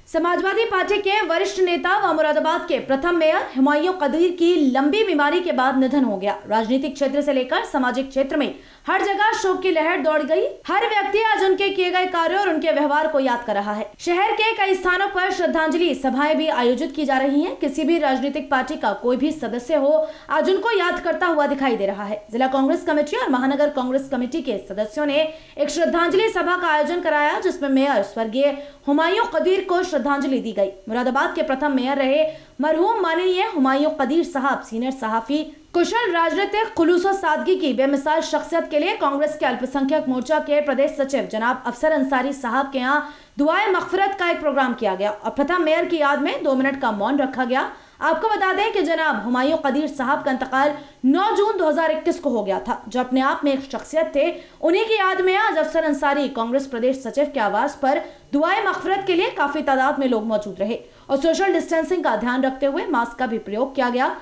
Samajwadi party के वरिष्ठ नेता व मुरादाबाद के प्रथम मेयर हुमायूं कदीर की लंबी बीमारी के बाद निधन हो गया। राजनीतिक क्षेत्र से लेकर सामाजिक क्षेत्र में हर जगह शोक की लहर दौड़ गई। हर व्यक्ति आज उनके किए गए कार्यों और उनके व्यवहार को याद कर रहा है। शहर के कई स्थानों पर श्रद्धांजलि सभाएं भी आयोजित की जा रही हैं। किसी भी राजनीतिक पार्टी का कोई भी सदस्य हो आज उनको याद करता हुआ दिखाई दे रहा है। जिला कांग्रेस कमेटी और महानगर कांग्रेस कमेटी के सदस्यों ने एक श्रद्धांजलि सभा का आयोजन कराया, जिसमें मेयर स्वर्गीय हुमायूं कदीर को श्रद्धांजलि दी गई। मुरादाबाद के प्रथम मेयर रहे मरहूम माननीय हुमायूं कदीर साहब सीनियर सहाफी, कुशल राजनीतिक, खुलूस और सादगी की बेमिसाल शख्सियत के लिए कांग्रेस के अल्पसंख्यक मोर्चा के प्रदेश सचिव जनाब अफसर अंसारी साहब के यहाँ दुआए मगफिरत का एक प्रोग्राम किया गया और प्रथम मेयर की याद में 2 मिनट का मौन रखा गया। आपको बता दें कि जनाब हुमायूं कदीर साहब का इंतकाल 9 जून 2021 को हो गया था, जो अपने आप में एक शख्सियत थे। उन्हीं की याद में आज अफसर अंसारी कांग्रेस प्रदेश सचिव के आवास पर दुआए मगफिरत के लिए काफी तादाद में लोग मौजूद रहे और सोशल डिस्टेंसिंग का ध्यान रखते हुए मास्क का भी प्रयोग किया गया।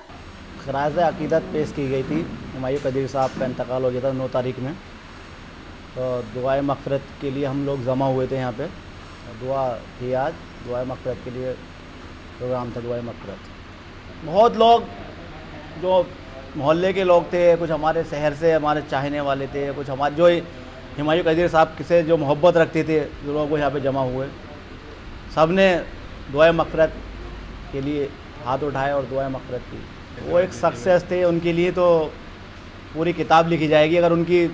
खराज अकीदत पेश की गई थी। हुमायूं कदीर साहब का इंतकाल हो गया था 9 तारीख में, तो दुआए मगफिरत के लिए हम लोग जमा हुए थे यहाँ पे। दुआ थी आज, दुआए मगफिरत के लिए प्रोग्राम था। दुआए मगफिरत बहुत लोग जो मोहल्ले के लोग थे, कुछ हमारे शहर से हमारे चाहने वाले थे, कुछ हमारे जो हुमायूं कदीर साहब से जो मोहब्बत रखते थे, जो लोग यहाँ पे जमा हुए, सब ने दुआए मगफिरत के लिए हाथ उठाए और दुआए मगफिरत की। वो एक सक्सेस थे, उनके लिए तो पूरी किताब लिखी जाएगी। अगर उनके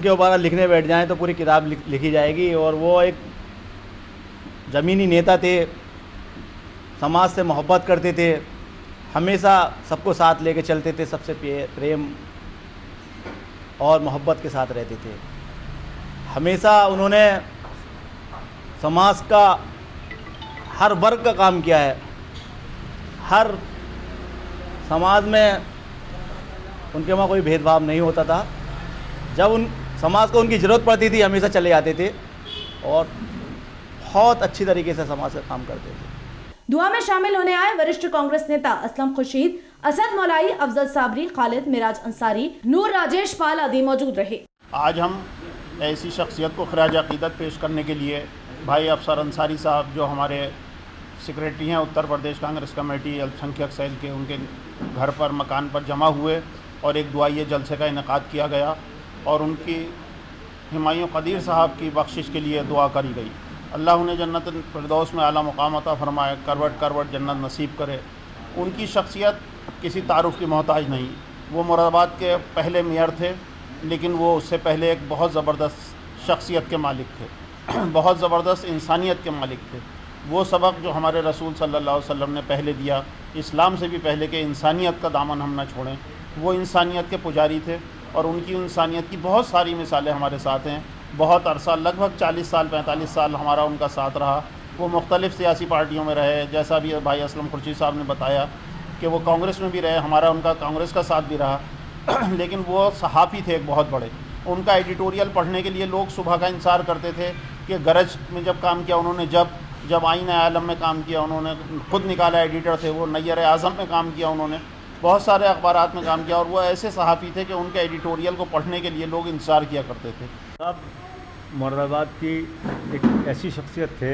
ऊपर लिखने बैठ जाएं तो पूरी किताब लिखी जाएगी। और वो एक ज़मीनी नेता थे, समाज से मोहब्बत करते थे, हमेशा सबको साथ लेके चलते थे, सबसे प्रेम और मोहब्बत के साथ रहते थे। हमेशा उन्होंने समाज का हर वर्ग का काम किया है। हर समाज में उनके वहाँ कोई भेदभाव नहीं होता था। जब उन समाज को उनकी ज़रूरत पड़ती थी हमेशा चले जाते थे और बहुत अच्छी तरीके से समाज से काम करते थे। दुआ में शामिल होने आए वरिष्ठ कांग्रेस नेता असलम खुर्शीद, असद मौलाई, अफजल साबरी, खालिद, मिराज अंसारी, नूर राजेश पाल आदि मौजूद रहे। आज हम ऐसी शख्सियत को खराज अकीदत पेश करने के लिए भाई अफसर अंसारी साहब, जो हमारे सेक्रेटरी हैं उत्तर प्रदेश कांग्रेस कमेटी अल्पसंख्यक सेल के, उनके घर पर मकान पर जमा हुए और एक दुआई जलसे का इनेकाद किया गया और उनकी हुमायूं कदीर साहब की बख्शिश के लिए दुआ करी गई। अल्लाह उन्हें जन्नत फिरदौस में आला मुकाम अता फरमाए, करवट करवट जन्नत नसीब करे। उनकी शख्सियत किसी तारुफ की मोहताज नहीं। वो मुरादाबाद के पहले मेयर थे, लेकिन वो उससे पहले एक बहुत ज़बरदस्त शख्सियत के मालिक थे, बहुत ज़बरदस्त इंसानियत के मालिक थे। वो सबक जो हमारे रसूल सल्लल्लाहु अलैहि वसल्लम ने पहले दिया, इस्लाम से भी पहले के इंसानियत का दामन हम न छोड़ें, वो इंसानियत के पुजारी थे और उनकी इंसानियत की बहुत सारी मिसालें हमारे साथ हैं। बहुत अरसा, लगभग 40 साल 45 साल हमारा उनका साथ रहा। वो मुख्तलिफ़ सियासी पार्टियों में रहे, जैसा भी भाई असलम खुर्शीद साहब ने बताया कि वो कांग्रेस में भी रहे, हमारा उनका कांग्रेस का साथ भी रहा। लेकिन वो सहाफ़ी थे एक बहुत बड़े। उनका एडिटोरियल पढ़ने के लिए लोग सुबह का इंतज़ार करते थे कि गरज में जब काम किया उन्होंने, जब आईन आलम में काम किया उन्होंने, ख़ुद निकाला एडिटर थे वो, नैयर आज़म में काम किया उन्होंने, बहुत सारे अखबारात में काम किया। और वो ऐसे सहाफ़ी थे कि उनके एडिटोरियल को पढ़ने के लिए लोग इंतज़ार किया करते थे। साहब मुरादाबाद की एक ऐसी शख्सियत थे,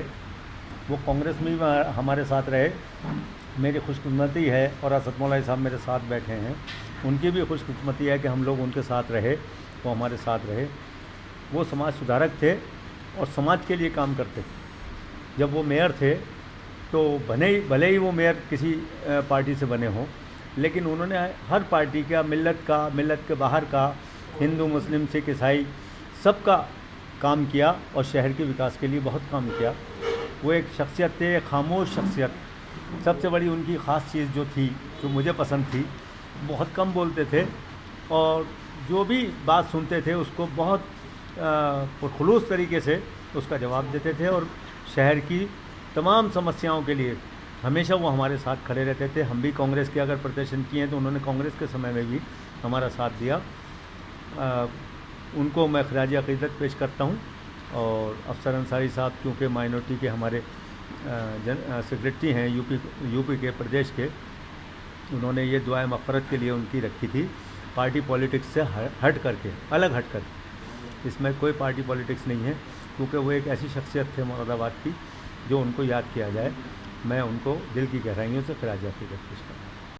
वो कांग्रेस में भी हमारे साथ रहे। मेरी खुशकिस्मती है और असद मौलाई साहब मेरे साथ बैठे हैं, उनकी भी खुशकिस्मती है कि हम लोग उनके साथ रहे, वो हमारे साथ रहे। वो समाज सुधारक थे और समाज के लिए काम करते थे। जब वो मेयर थे तो भले ही वो मेयर किसी पार्टी से बने हों, लेकिन उन्होंने हर पार्टी का, मिल्लत के बाहर का, हिंदू मुस्लिम सिख ईसाई सबका काम किया और शहर के विकास के लिए बहुत काम किया। वो एक शख्सियत थे, एक खामोश शख्सियत। सबसे बड़ी उनकी ख़ास चीज़ जो थी, जो मुझे पसंद थी, बहुत कम बोलते थे और जो भी बात सुनते थे उसको बहुत खुलूस तरीके से उसका जवाब देते थे और शहर की तमाम समस्याओं के लिए हमेशा वो हमारे साथ खड़े रहते थे। हम भी कांग्रेस के अगर प्रदर्शन किए हैं तो उन्होंने कांग्रेस के समय में भी हमारा साथ दिया। उनको मैं खराज अकीदत पेश करता हूँ। और अफसर अंसारी साहब चूँकि माइनॉरिटी के हमारे सेक्रेटरी हैं यूपी के प्रदेश के, उन्होंने ये दुआए मग़फ़िरत के लिए उनकी रखी थी, पार्टी पॉलिटिक्स से हट करके, अलग हट कर। इसमें कोई पार्टी पॉलिटिक्स नहीं है, क्योंकि वो एक ऐसी शख्सियत थे मुरादाबाद की जो उनको याद किया जाए। मैं उनको दिल की गहराइयों से खराज अकीदत पेश करता हूँ।